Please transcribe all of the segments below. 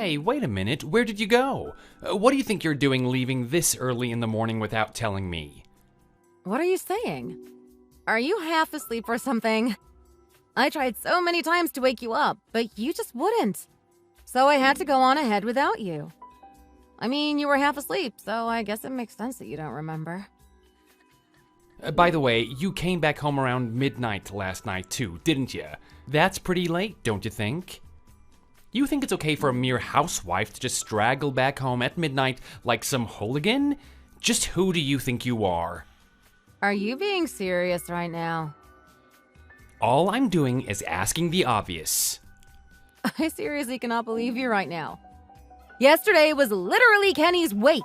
Hey, wait a minute, where did you go? What do you think you're doing leaving this early in the morning without telling me? What are you saying? Are you half asleep or something? I tried so many times to wake you up, but you just wouldn't. So I had to go on ahead without you. I mean, you were half asleep, so I guess it makes sense that you don't remember. By the way, you came back home around midnight last night too, didn't you? That's pretty late, don't you think? You think it's okay for a mere housewife to just straggle back home at midnight like some hooligan? Just who do you think you are? Are you being serious right now? All I'm doing is asking the obvious. I seriously cannot believe you right now. Yesterday was literally Kenny's wake.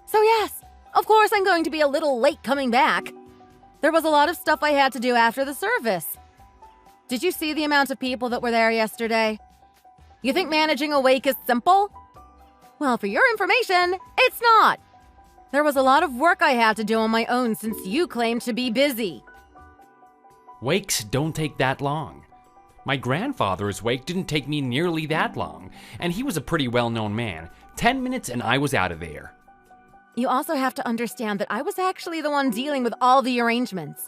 So yes, of course I'm going to be a little late coming back. There was a lot of stuff I had to do after the service. Did you see the amount of people that were there yesterday? You think managing a wake is simple? Well, for your information, it's not. There was a lot of work I had to do on my own since you claimed to be busy. Wakes don't take that long. My grandfather's wake didn't take me nearly that long, and he was a pretty well-known man. 10 minutes and I was out of there. You also have to understand that I was actually the one dealing with all the arrangements.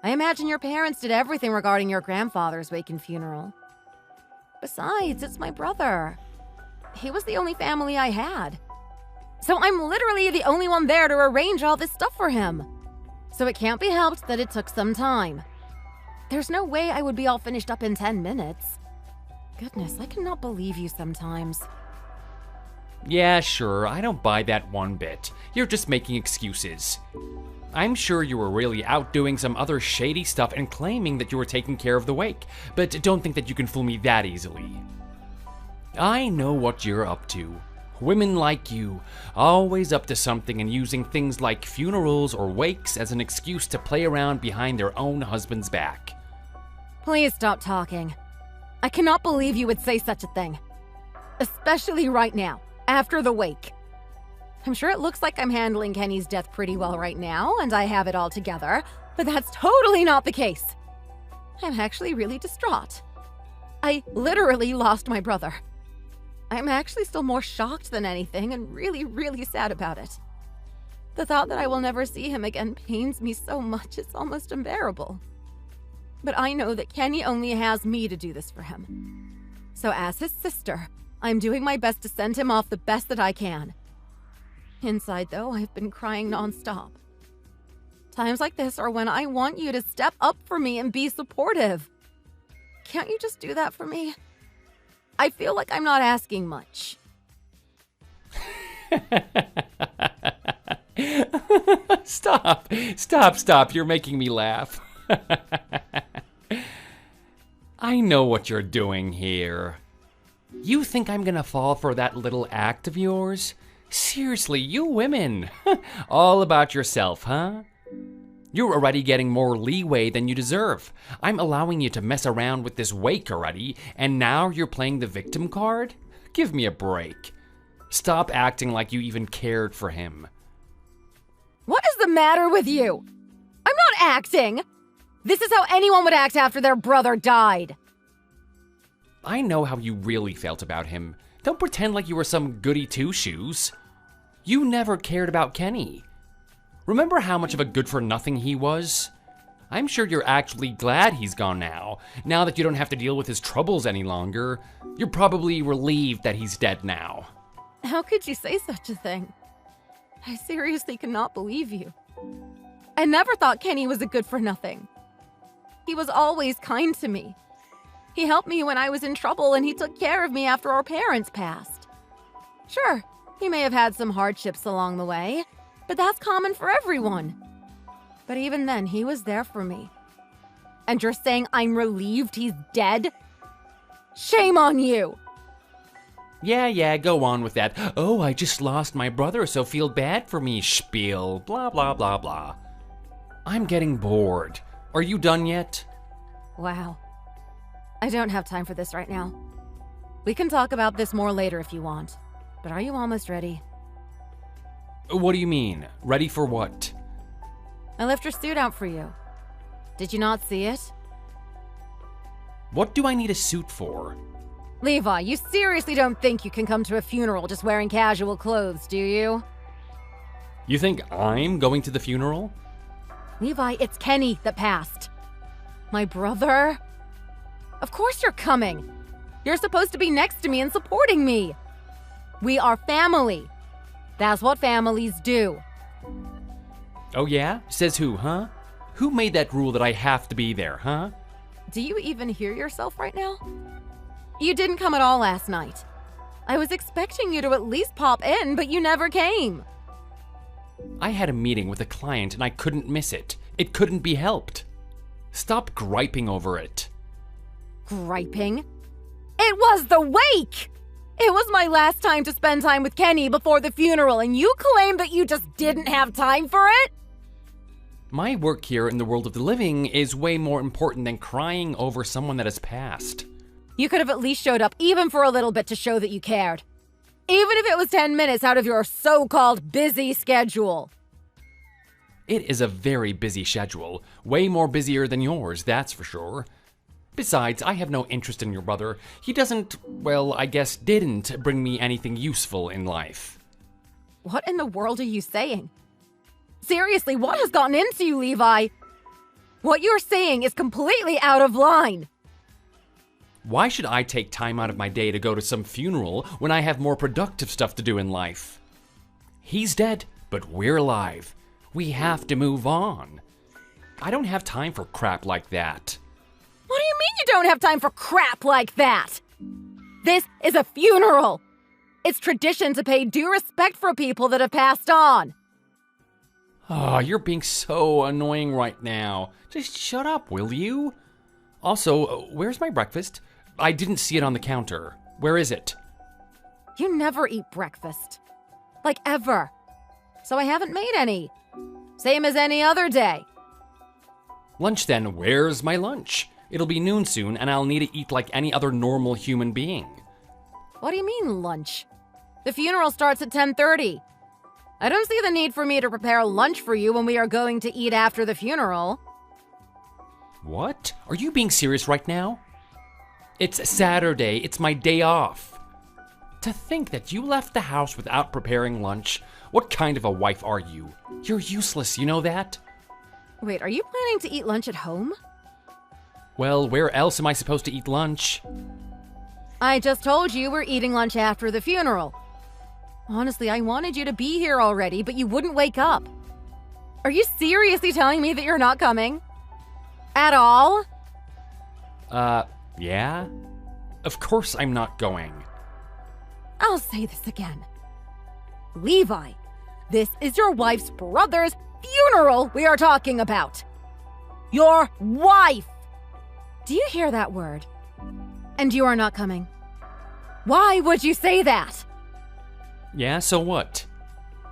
I imagine your parents did everything regarding your grandfather's wake and funeral. Besides, it's my brother. He was the only family I had. So I'm literally the only one there to arrange all this stuff for him. So it can't be helped that it took some time. There's no way I would be all finished up in 10 minutes. Goodness, I cannot believe you sometimes. Yeah, sure, I don't buy that one bit. You're just making excuses. I'm sure you were really out doing some other shady stuff and claiming that you were taking care of the wake, but don't think that you can fool me that easily. I know what you're up to. Women like you, always up to something and using things like funerals or wakes as an excuse to play around behind their own husband's back. Please stop talking. I cannot believe you would say such a thing. Especially right now, after the wake. I'm sure it looks like I'm handling Kenny's death pretty well right now, and I have it all together, but that's totally not the case. I'm actually really distraught. I literally lost my brother. I'm actually still more shocked than anything and really, really sad about it. The thought that I will never see him again pains me so much it's almost unbearable. But I know that Kenny only has me to do this for him. So as his sister, I'm doing my best to send him off the best that I can. Inside, though, I've been crying nonstop. Times like this are when I want you to step up for me and be supportive. Can't you just do that for me? I feel like I'm not asking much. Stop. You're making me laugh. I know what you're doing here. You think I'm gonna fall for that little act of yours? Seriously, you women. All about yourself, huh? You're already getting more leeway than you deserve. I'm allowing you to mess around with this wake already, and now you're playing the victim card? Give me a break. Stop acting like you even cared for him. What is the matter with you? I'm not acting. This is how anyone would act after their brother died. I know how you really felt about him. Don't pretend like you were some goody two-shoes. You never cared about Kenny. Remember how much of a good-for-nothing he was? I'm sure you're actually glad he's gone now that you don't have to deal with his troubles any longer. You're probably relieved that he's dead now. How could you say such a thing? I seriously cannot believe you. I never thought Kenny was a good-for-nothing. He was always kind to me. He helped me when I was in trouble and he took care of me after our parents passed. Sure, he may have had some hardships along the way, but that's common for everyone. But even then, he was there for me. And you're saying I'm relieved he's dead? Shame on you! Yeah, go on with that. Oh, I just lost my brother, so feel bad for me spiel. Blah, blah, blah, blah. I'm getting bored. Are you done yet? Wow. I don't have time for this right now. We can talk about this more later if you want. But are you almost ready? What do you mean? Ready for what? I left your suit out for you. Did you not see it? What do I need a suit for? Levi, you seriously don't think you can come to a funeral just wearing casual clothes, do you? You think I'm going to the funeral? Levi, it's Kenny that passed. My brother? Of course you're coming. You're supposed to be next to me and supporting me. We are family. That's what families do. Oh yeah? Says who, huh? Who made that rule that I have to be there, huh? Do you even hear yourself right now? You didn't come at all last night. I was expecting you to at least pop in, but you never came. I had a meeting with a client and I couldn't miss it. It couldn't be helped. Stop griping over it. Griping? It was the wake! It was my last time to spend time with Kenny before the funeral, and you claim that you just didn't have time for it? My work here in the world of the living is way more important than crying over someone that has passed. You could have at least showed up even for a little bit to show that you cared. Even if it was 10 minutes out of your so-called busy schedule. It is a very busy schedule. Way more busier than yours, that's for sure. Besides, I have no interest in your brother. He doesn't, well, I guess didn't bring me anything useful in life. What in the world are you saying? Seriously, what has gotten into you, Levi? What you're saying is completely out of line. Why should I take time out of my day to go to some funeral when I have more productive stuff to do in life? He's dead, but we're alive. We have to move on. I don't have time for crap like that. What do you mean you don't have time for crap like that? This is a funeral. It's tradition to pay due respect for people that have passed on. Oh, you're being so annoying right now. Just shut up, will you? Also, where's my breakfast? I didn't see it on the counter. Where is it? You never eat breakfast. Like ever. So I haven't made any. Same as any other day. Lunch then, where's my lunch? It'll be noon soon and I'll need to eat like any other normal human being. What do you mean, lunch? The funeral starts at 10:30. I don't see the need for me to prepare lunch for you when we are going to eat after the funeral. What? Are you being serious right now? It's Saturday. It's my day off. To think that you left the house without preparing lunch. What kind of a wife are you? You're useless, you know that? Wait, are you planning to eat lunch at home? Well, where else am I supposed to eat lunch? I just told you we're eating lunch after the funeral. Honestly, I wanted you to be here already, but you wouldn't wake up. Are you seriously telling me that you're not coming? At all? Yeah? Of course I'm not going. I'll say this again. Levi, this is your wife's brother's funeral we are talking about. Your wife! Do you hear that word? And you are not coming. Why would you say that? Yeah, so what?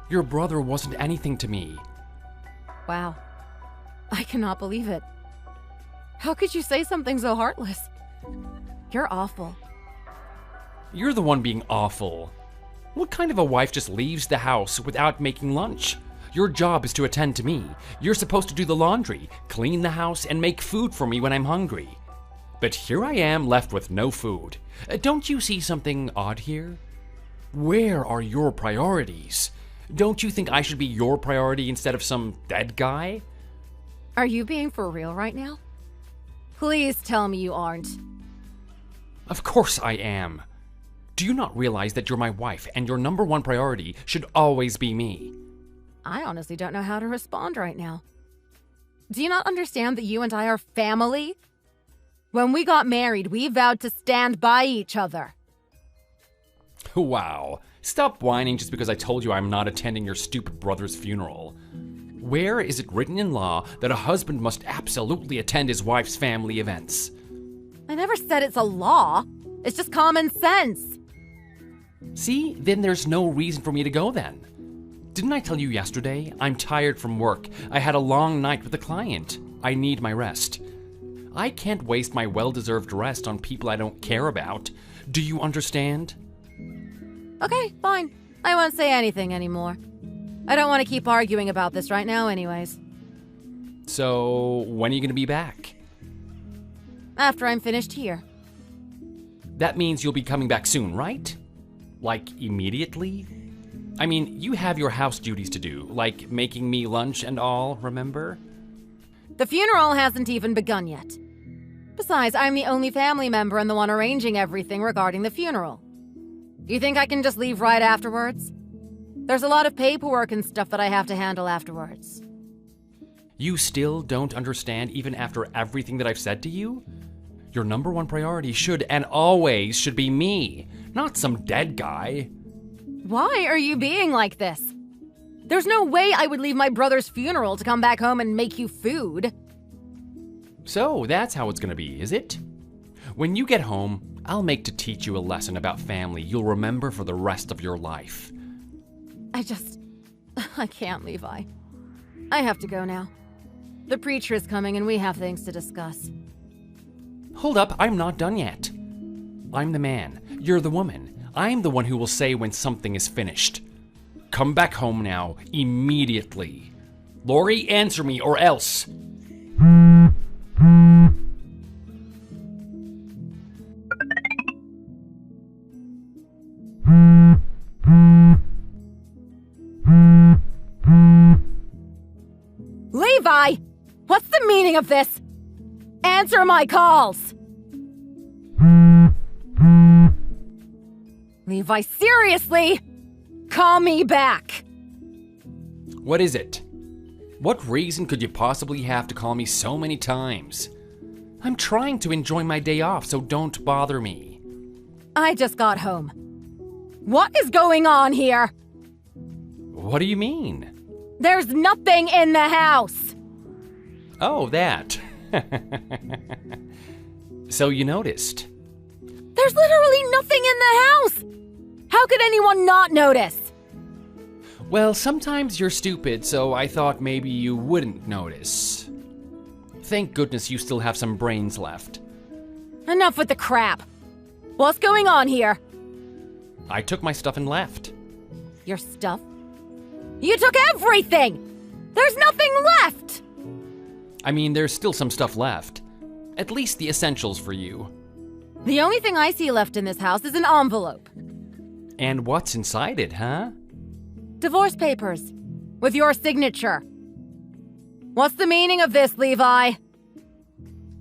Your brother wasn't anything to me. Wow. I cannot believe it. How could you say something so heartless? You're awful. You're the one being awful. What kind of a wife just leaves the house without making lunch? Your job is to attend to me. You're supposed to do the laundry, clean the house, and make food for me when I'm hungry. But here I am left with no food. Don't you see something odd here? Where are your priorities? Don't you think I should be your priority instead of some dead guy? Are you being for real right now? Please tell me you aren't. Of course I am. Do you not realize that you're my wife and your number one priority should always be me? I honestly don't know how to respond right now. Do you not understand that you and I are family? When we got married, we vowed to stand by each other. Wow. Stop whining just because I told you I'm not attending your stupid brother's funeral. Where is it written in law that a husband must absolutely attend his wife's family events? I never said it's a law. It's just common sense. See, then there's no reason for me to go then. Didn't I tell you yesterday? I'm tired from work. I had a long night with a client. I need my rest. I can't waste my well-deserved rest on people I don't care about. Do you understand? Okay, fine. I won't say anything anymore. I don't want to keep arguing about this right now anyways. So, when are you going to be back? After I'm finished here. That means you'll be coming back soon, right? Like, immediately? I mean, you have your house duties to do, like making me lunch and all, remember? The funeral hasn't even begun yet. Besides, I'm the only family member and the one arranging everything regarding the funeral. You think I can just leave right afterwards? There's a lot of paperwork and stuff that I have to handle afterwards. You still don't understand even after everything that I've said to you? Your number one priority should and always should be me, not some dead guy. Why are you being like this? There's no way I would leave my brother's funeral to come back home and make you food. So that's how it's gonna be, is it? When you get home, I'll make to teach you a lesson about family you'll remember for the rest of your life. I can't, Levi. I have to go now. The preacher is coming and we have things to discuss. Hold up, I'm not done yet. I'm the man, you're the woman. I'm the one who will say when something is finished. Come back home now, immediately. Lori, answer me or else. Levi! What's the meaning of this? Answer my calls! Levi, seriously? Call me back! What is it? What reason could you possibly have to call me so many times? I'm trying to enjoy my day off, so don't bother me. I just got home. What is going on here? What do you mean? There's nothing in the house! Oh, that. So you noticed. There's literally nothing in the house! How could anyone not notice? Well, sometimes you're stupid, so I thought maybe you wouldn't notice. Thank goodness you still have some brains left. Enough with the crap. What's going on here? I took my stuff and left. Your stuff? You took everything! There's nothing left! I mean, there's still some stuff left. At least the essentials for you. The only thing I see left in this house is an envelope. And what's inside it, huh? Divorce papers. With your signature. What's the meaning of this, Levi?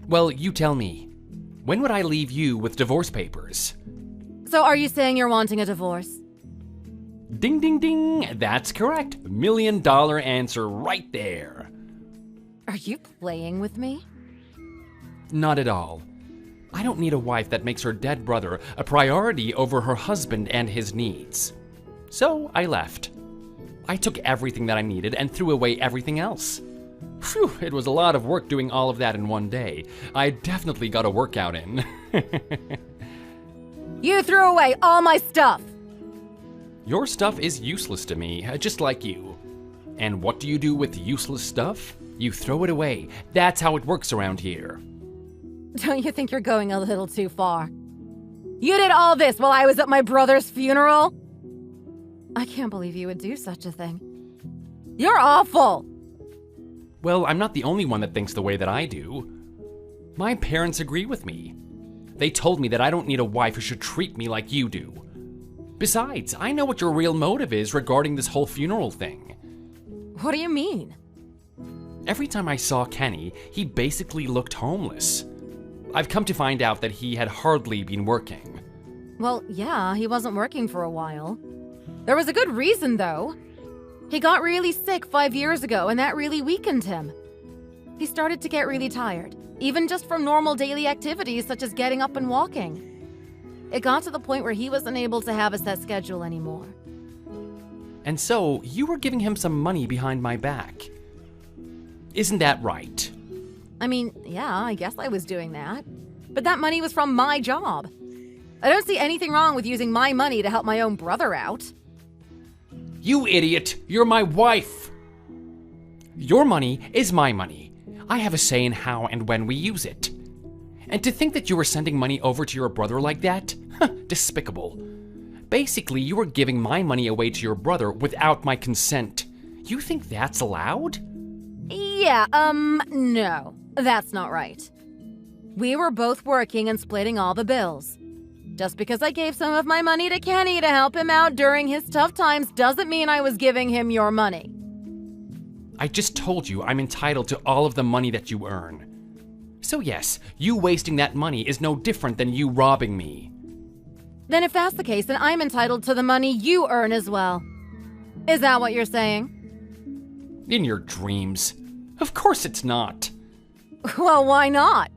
Well, you tell me. When would I leave you with divorce papers? So are you saying you're wanting a divorce? Ding, ding, ding. That's correct. $1 million answer right there. Are you playing with me? Not at all. I don't need a wife that makes her dead brother a priority over her husband and his needs. So I left. I took everything that I needed and threw away everything else. Phew, it was a lot of work doing all of that in one day. I definitely got a workout in. You threw away all my stuff! Your stuff is useless to me, just like you. And what do you do with useless stuff? You throw it away. That's how it works around here. Don't you think you're going a little too far? You did all this while I was at my brother's funeral? I can't believe you would do such a thing. You're awful! Well, I'm not the only one that thinks the way that I do. My parents agree with me. They told me that I don't need a wife who should treat me like you do. Besides, I know what your real motive is regarding this whole funeral thing. What do you mean? Every time I saw Kenny, he basically looked homeless. I've come to find out that he had hardly been working. Well, yeah, he wasn't working for a while. There was a good reason, though. He got really sick 5 years ago, and that really weakened him. He started to get really tired, even just from normal daily activities such as getting up and walking. It got to the point where he wasn't able to have a set schedule anymore. And so, you were giving him some money behind my back. Isn't that right? I mean, yeah, I guess I was doing that. But that money was from my job. I don't see anything wrong with using my money to help my own brother out. You idiot! You're my wife! Your money is my money. I have a say in how and when we use it. And to think that you were sending money over to your brother like that? Despicable. Basically, you were giving my money away to your brother without my consent. You think that's allowed? Yeah, no. That's not right. We were both working and splitting all the bills. Just because I gave some of my money to Kenny to help him out during his tough times doesn't mean I was giving him your money. I just told you I'm entitled to all of the money that you earn. So yes, you wasting that money is no different than you robbing me. Then if that's the case, then I'm entitled to the money you earn as well. Is that what you're saying? In your dreams. Of course it's not. Well, why not?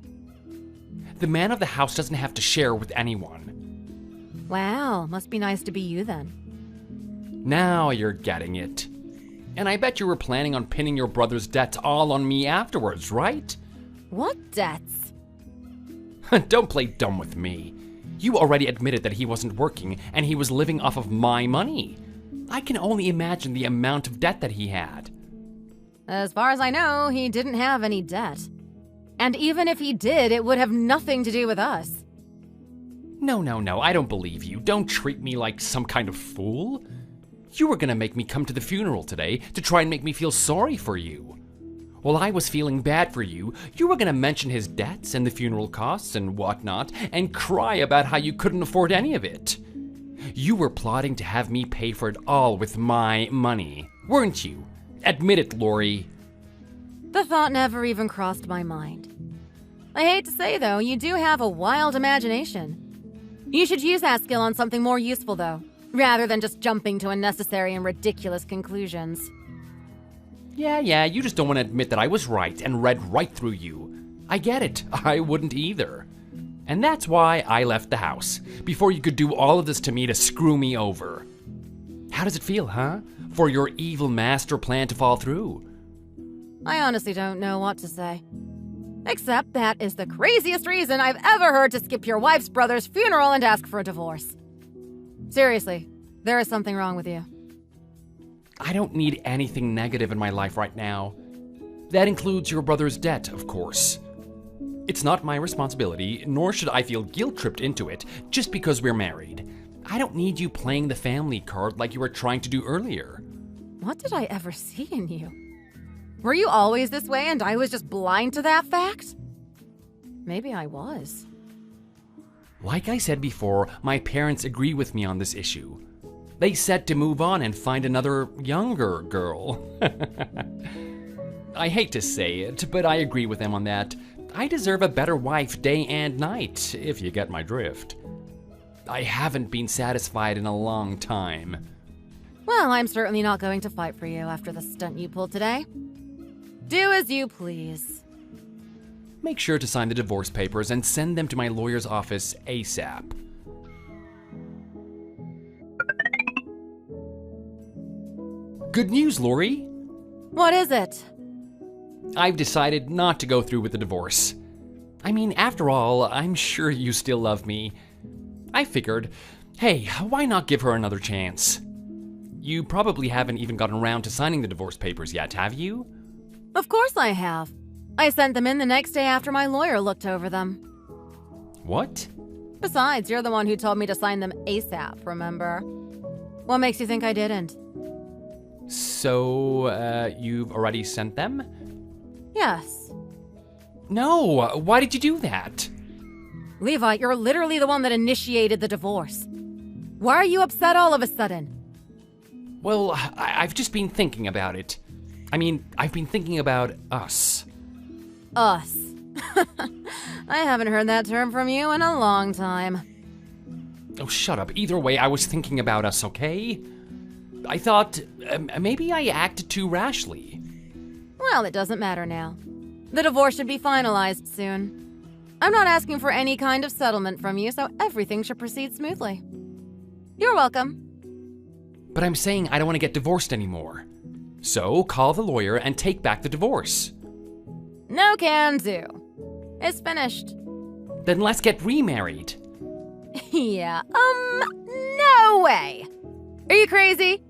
The man of the house doesn't have to share with anyone. Wow, must be nice to be you then. Now you're getting it. And I bet you were planning on pinning your brother's debts all on me afterwards, right? What debts? Don't play dumb with me. You already admitted that he wasn't working and he was living off of my money. I can only imagine the amount of debt that he had. As far as I know, he didn't have any debt. And even if he did, it would have nothing to do with us. No, I don't believe you. Don't treat me like some kind of fool. You were gonna make me come to the funeral today to try and make me feel sorry for you. While I was feeling bad for you, you were gonna mention his debts and the funeral costs and whatnot, and cry about how you couldn't afford any of it. You were plotting to have me pay for it all with my money, weren't you? Admit it, Lori. The thought never even crossed my mind. I hate to say, though, you do have a wild imagination. You should use that skill on something more useful, though, rather than just jumping to unnecessary and ridiculous conclusions. Yeah, you just don't want to admit that I was right and read right through you. I get it, I wouldn't either. And that's why I left the house, before you could do all of this to me to screw me over. How does it feel, huh? For your evil master plan to fall through? I honestly don't know what to say. Except that is the craziest reason I've ever heard to skip your wife's brother's funeral and ask for a divorce. Seriously, there is something wrong with you. I don't need anything negative in my life right now. That includes your brother's debt, of course. It's not my responsibility, nor should I feel guilt-tripped into it just because we're married. I don't need you playing the family card like you were trying to do earlier. What did I ever see in you? Were you always this way and I was just blind to that fact? Maybe I was. Like I said before, my parents agree with me on this issue. They said to move on and find another younger girl. I hate to say it, but I agree with them on that. I deserve a better wife day and night, if you get my drift. I haven't been satisfied in a long time. Well, I'm certainly not going to fight for you after the stunt you pulled today. Do as you please. Make sure to sign the divorce papers and send them to my lawyer's office ASAP. Good news, Lori. What is it? I've decided not to go through with the divorce. I mean, after all, I'm sure you still love me. I figured, hey, why not give her another chance? You probably haven't even gotten around to signing the divorce papers yet, have you? Of course I have. I sent them in the next day after my lawyer looked over them. What? Besides, you're the one who told me to sign them ASAP, remember? What makes you think I didn't? So, you've already sent them? Yes. No, why did you do that? Levi, you're literally the one that initiated the divorce. Why are you upset all of a sudden? Well, I've just been thinking about it. I mean, I've been thinking about us. Us. I haven't heard that term from you in a long time. Oh, shut up. Either way, I was thinking about us, okay? I thought maybe I acted too rashly. Well, it doesn't matter now. The divorce should be finalized soon. I'm not asking for any kind of settlement from you, so everything should proceed smoothly. You're welcome. But I'm saying I don't want to get divorced anymore. So call the lawyer and take back the divorce. No can do. It's finished. Then let's get remarried. Yeah, no way. Are you crazy?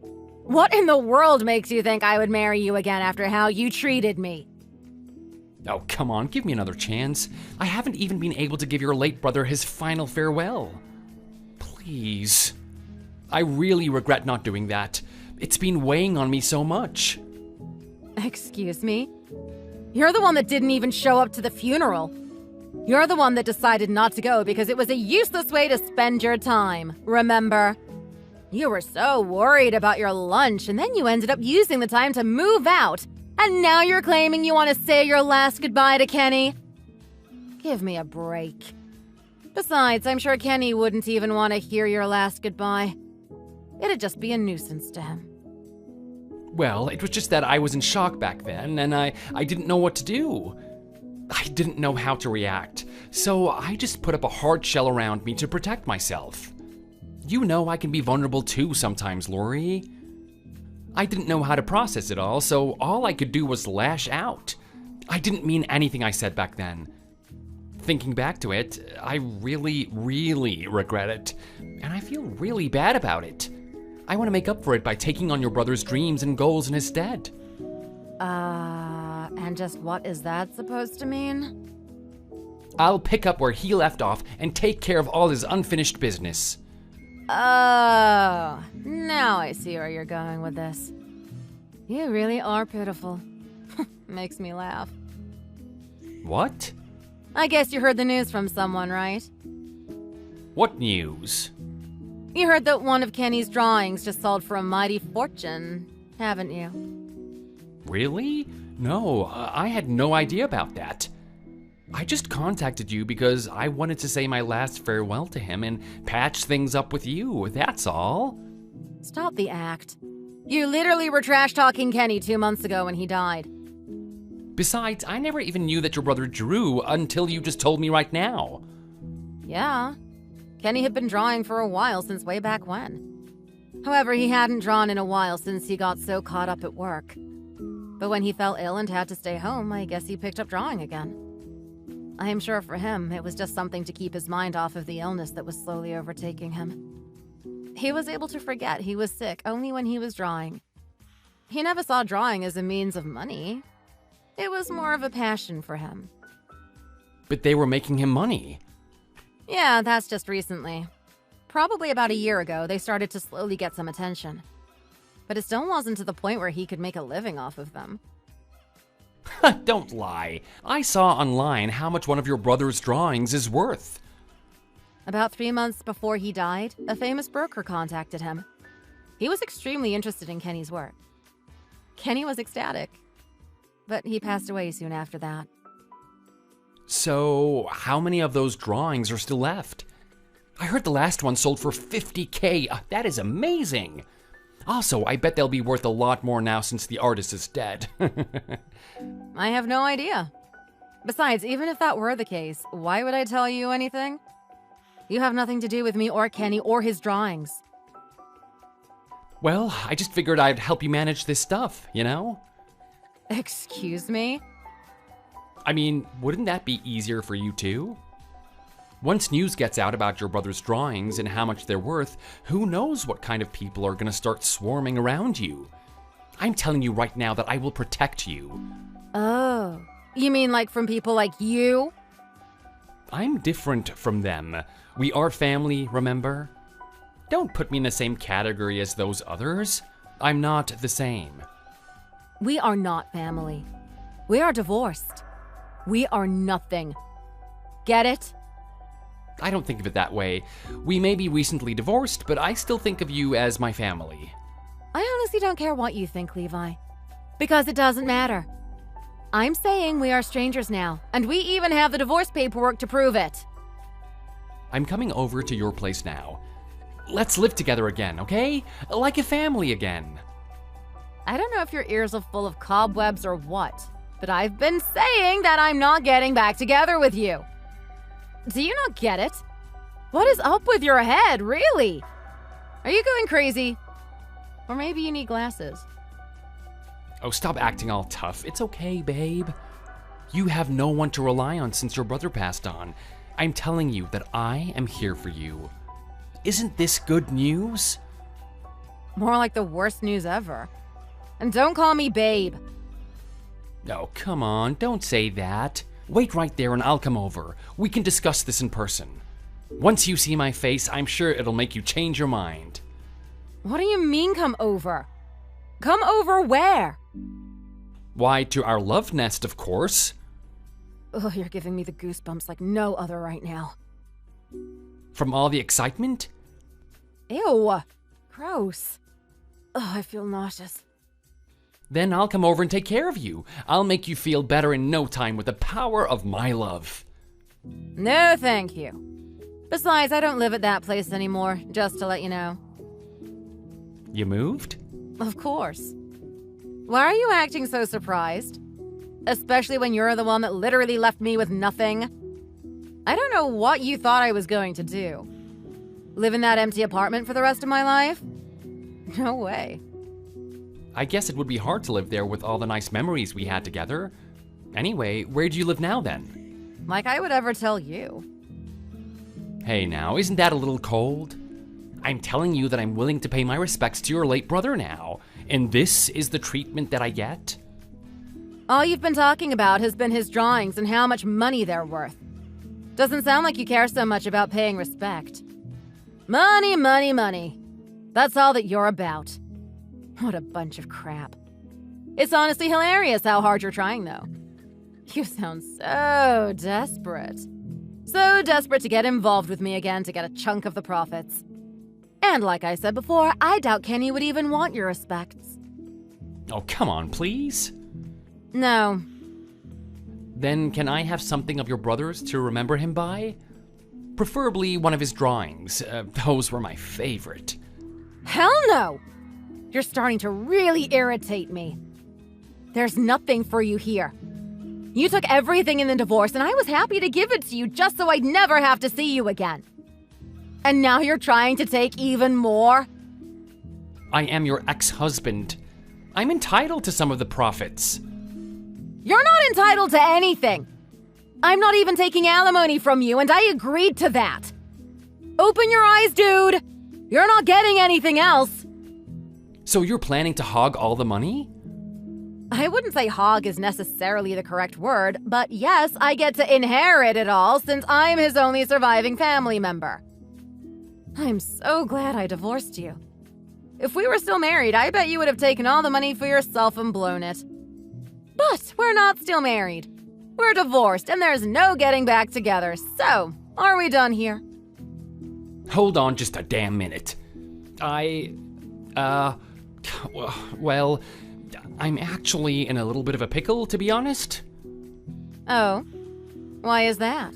What in the world makes you think I would marry you again after how you treated me? Oh, come on, give me another chance. I haven't even been able to give your late brother his final farewell. Please. I really regret not doing that. It's been weighing on me so much. Excuse me? You're the one that didn't even show up to the funeral. You're the one that decided not to go because it was a useless way to spend your time, remember? You were so worried about your lunch, and then you ended up using the time to move out, and now you're claiming you want to say your last goodbye to Kenny? Give me a break. Besides, I'm sure Kenny wouldn't even want to hear your last goodbye. It'd just be a nuisance to him. Well, it was just that I was in shock back then, and I didn't know what to do. I didn't know how to react, so I just put up a hard shell around me to protect myself. You know I can be vulnerable too sometimes, Lori. I didn't know how to process it all, so all I could do was lash out. I didn't mean anything I said back then. Thinking back to it, I really, really regret it, and I feel really bad about it. I want to make up for it by taking on your brother's dreams and goals in his stead. And just what is that supposed to mean? I'll pick up where he left off and take care of all his unfinished business. Oh, now I see where you're going with this. You really are pitiful. Makes me laugh. What? I guess you heard the news from someone, right? What news? You heard that one of Kenny's drawings just sold for a mighty fortune, haven't you? Really? No, I had no idea about that. I just contacted you because I wanted to say my last farewell to him and patch things up with you, that's all. Stop the act. You literally were trash-talking Kenny 2 months ago when he died. Besides, I never even knew that your brother drew until you just told me right now. Yeah. Kenny had been drawing for a while since way back when. However, he hadn't drawn in a while since he got so caught up at work. But when he fell ill and had to stay home, I guess he picked up drawing again. I am sure for him, it was just something to keep his mind off of the illness that was slowly overtaking him. He was able to forget he was sick only when he was drawing. He never saw drawing as a means of money. It was more of a passion for him. But they were making him money. Yeah, that's just recently. Probably about a year ago, they started to slowly get some attention. But it still wasn't to the point where he could make a living off of them. Don't lie. I saw online how much one of your brother's drawings is worth. About 3 months before he died, a famous broker contacted him. He was extremely interested in Kenny's work. Kenny was ecstatic, but he passed away soon after that. So, how many of those drawings are still left? I heard the last one sold for $50,000. That is amazing. Also, I bet they'll be worth a lot more now since the artist is dead. I have no idea. Besides, even if that were the case, why would I tell you anything? You have nothing to do with me or Kenny or his drawings. Well, I just figured I'd help you manage this stuff, you know? Excuse me? I mean, wouldn't that be easier for you too? Once news gets out about your brother's drawings and how much they're worth, who knows what kind of people are gonna start swarming around you? I'm telling you right now that I will protect you. Oh, you mean like from people like you? I'm different from them. We are family, remember? Don't put me in the same category as those others. I'm not the same. We are not family. We are divorced. We are nothing. Get it? I don't think of it that way. We may be recently divorced, but I still think of you as my family. I honestly don't care what you think, Levi. Because it doesn't matter. I'm saying we are strangers now, and we even have the divorce paperwork to prove it. I'm coming over to your place now. Let's live together again, okay? Like a family again. I don't know if your ears are full of cobwebs or what, but I've been saying that I'm not getting back together with you. Do you not get it? What is up with your head, really? Are you going crazy? Or maybe you need glasses. Oh, stop acting all tough. It's okay, babe. You have no one to rely on since your brother passed on. I'm telling you that I am here for you. Isn't this good news? More like the worst news ever. And don't call me babe. Oh, come on, don't say that. Wait right there and I'll come over. We can discuss this in person. Once you see my face, I'm sure it'll make you change your mind. What do you mean come over? Come over where? Why, to our love nest, of course. Oh, you're giving me the goosebumps like no other right now. From all the excitement? Ew. Gross. Oh, I feel nauseous. Then I'll come over and take care of you. I'll make you feel better in no time with the power of my love. No, thank you. Besides, I don't live at that place anymore, just to let you know. You moved? Of course. Why are you acting so surprised? Especially when you're the one that literally left me with nothing. I don't know what you thought I was going to do. Live in that empty apartment for the rest of my life? No way. I guess it would be hard to live there with all the nice memories we had together. Anyway, where do you live now then? Like I would ever tell you. Hey now, isn't that a little cold? I'm telling you that I'm willing to pay my respects to your late brother now, and this is the treatment that I get? All you've been talking about has been his drawings and how much money they're worth. Doesn't sound like you care so much about paying respect. Money, money, money. That's all that you're about. What a bunch of crap. It's honestly hilarious how hard you're trying, though. You sound so desperate. So desperate to get involved with me again to get a chunk of the profits. And like I said before, I doubt Kenny would even want your respects. Oh, come on, please. No. Then can I have something of your brother's to remember him by? Preferably one of his drawings. Those were my favorite. Hell no! You're starting to really irritate me. There's nothing for you here. You took everything in the divorce, and I was happy to give it to you just so I'd never have to see you again. And now you're trying to take even more? I am your ex-husband. I'm entitled to some of the profits. You're not entitled to anything. I'm not even taking alimony from you, and I agreed to that. Open your eyes, dude. You're not getting anything else. So you're planning to hog all the money? I wouldn't say hog is necessarily the correct word, but yes, I get to inherit it all since I'm his only surviving family member. I'm so glad I divorced you. If we were still married, I bet you would have taken all the money for yourself and blown it. But we're not still married. We're divorced, and there's no getting back together, so are we done here? Hold on just a damn minute. Well, I'm actually in a little bit of a pickle, to be honest. Oh? Why is that?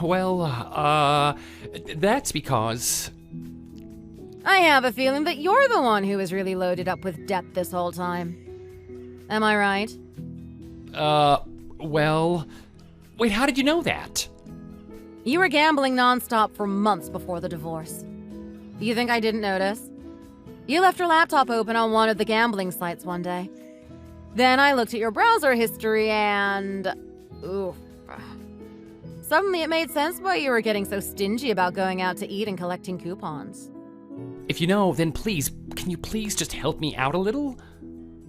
Well, that's because... I have a feeling that you're the one who was really loaded up with debt this whole time. Am I right? Well... Wait, how did you know that? You were gambling nonstop for months before the divorce. You think I didn't notice? You left your laptop open on one of the gambling sites one day. Then I looked at your browser history and... oof. Suddenly it made sense why you were getting so stingy about going out to eat and collecting coupons. If you know, then please, can you please just help me out a little?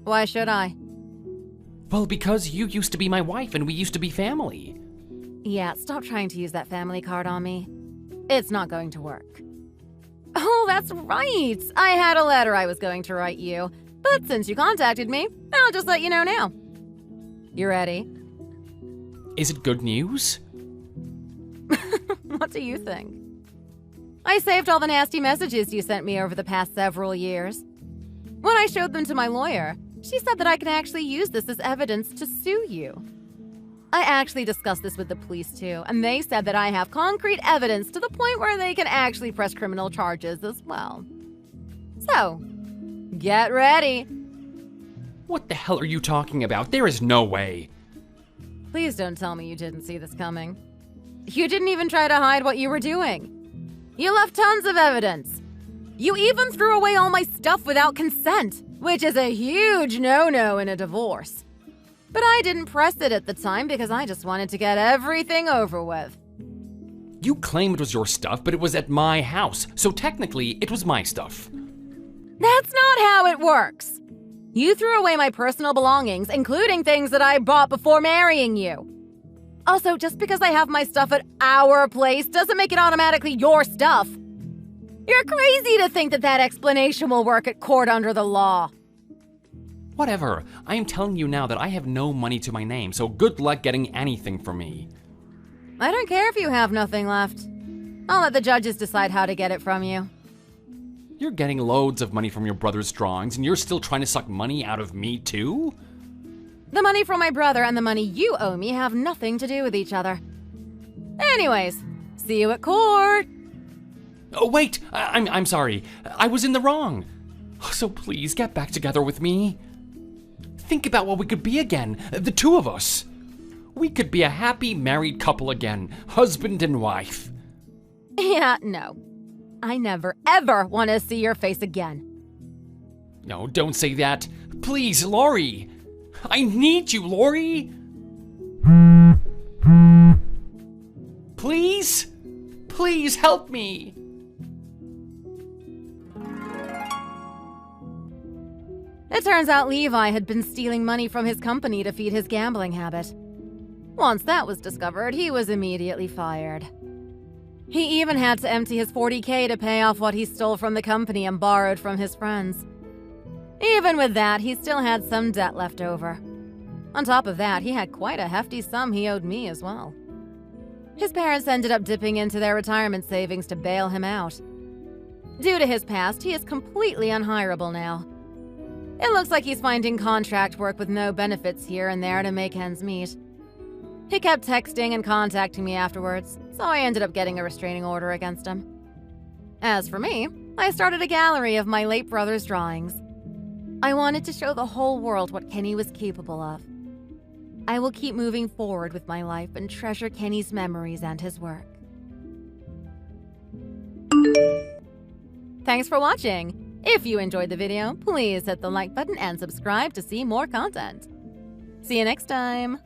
Why should I? Well, because you used to be my wife and we used to be family. Yeah, stop trying to use that family card on me. It's not going to work. Oh, that's right! I had a letter I was going to write you, but since you contacted me, I'll just let you know now. You ready? Is it good news? What do you think? I saved all the nasty messages you sent me over the past several years. When I showed them to my lawyer, she said that I can actually use this as evidence to sue you. I actually discussed this with the police too, and they said that I have concrete evidence to the point where they can actually press criminal charges as well. So, get ready. What the hell are you talking about? There is no way. Please don't tell me you didn't see this coming. You didn't even try to hide what you were doing. You left tons of evidence. You even threw away all my stuff without consent, which is a huge no-no in a divorce. But I didn't press it at the time because I just wanted to get everything over with. You claim it was your stuff, but it was at my house, so technically it was my stuff. That's not how it works. You threw away my personal belongings, including things that I bought before marrying you. Also, just because I have my stuff at our place doesn't make it automatically your stuff. You're crazy to think that that explanation will work at court under the law. Whatever. I am telling you now that I have no money to my name, so good luck getting anything from me. I don't care if you have nothing left. I'll let the judges decide how to get it from you. You're getting loads of money from your brother's drawings, and you're still trying to suck money out of me, too? The money from my brother and the money you owe me have nothing to do with each other. Anyways, see you at court. Oh, wait! I'm sorry. I was in the wrong. So please, get back together with me. Think about what we could be again, the two of us. We could be a happy married couple again, husband and wife. Yeah, no. I never, ever want to see your face again. No, don't say that. Please, Lori. I need you, Lori. Please? Please help me. It turns out Levi had been stealing money from his company to feed his gambling habit. Once that was discovered, he was immediately fired. He even had to empty his $40K to pay off what he stole from the company and borrowed from his friends. Even with that, he still had some debt left over. On top of that, he had quite a hefty sum he owed me as well. His parents ended up dipping into their retirement savings to bail him out. Due to his past, he is completely unhireable now. It looks like he's finding contract work with no benefits here and there to make ends meet. He kept texting and contacting me afterwards, so I ended up getting a restraining order against him. As for me, I started a gallery of my late brother's drawings. I wanted to show the whole world what Kenny was capable of. I will keep moving forward with my life and treasure Kenny's memories and his work. Thanks for watching! If you enjoyed the video, please hit the like button and subscribe to see more content. See you next time!